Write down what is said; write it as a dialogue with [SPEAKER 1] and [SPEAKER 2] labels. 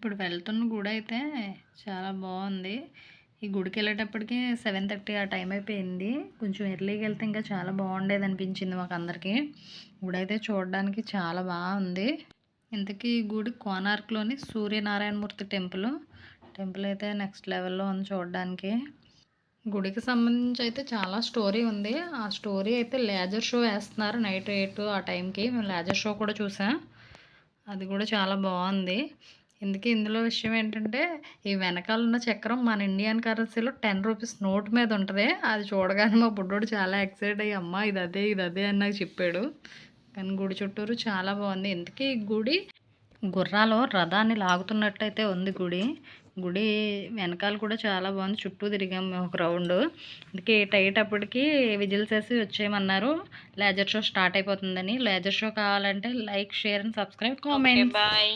[SPEAKER 1] ఇప్పుడు వెళ్తున్న గుడి అయితే చాలా బాగుంది. ఈ గుడికి వెళ్ళేటప్పటికి 7:30 ఆ టైం అయిపోయింది. కొంచెం ఎర్లీగా వెళ్తే ఇంకా చాలా బాగుండేది అనిపించింది మాకు అందరికీ. గుడి అయితే చూడడానికి చాలా బాగుంది. ఇంతకీ ఈ గుడి కోనార్క్లోని సూర్యనారాయణమూర్తి టెంపుల్. టెంపుల్ అయితే నెక్స్ట్ లెవెల్లో ఉంది చూడడానికి. గుడికి సంబంధించి అయితే చాలా స్టోరీ ఉంది. ఆ స్టోరీ అయితే లేజర్ షో వేస్తున్నారు నైట్ 8 ఆ టైంకి. మేము లేజర్ షో కూడా చూసాం. అది కూడా చాలా బాగుంది. ఇందులో విషయం ఏంటంటే ఈ వెనకాల ఉన్న చక్రం మన ఇండియన్ కరెన్సీలో 10 రూపీస్ నోట్ మీద ఉంటుంది. అది చూడగానే మా బుడ్డోడు చాలా ఎక్సైట్ అయ్యి అమ్మ ఇది అదే అని నాకు చెప్పాడు. కానీ గుడి చుట్టూరు చాలా బాగుంది. ఇంతకీ ఈ గుడి గుర్రాలు రథాన్ని లాగుతున్నట్టయితే ఉంది గుడి. గుడి వెనకాల కూడా చాలా బాగుంది. చుట్టూ తిరిగాము మేము ఒక రౌండ్. అందుకే అయ్యేటప్పటికి విజిల్స్ వేసి వచ్చేయమన్నారు. లేజర్ షో స్టార్ట్ అయిపోతుందని. లేజర్ షో కావాలంటే like, share and subscribe, comment.
[SPEAKER 2] Bye.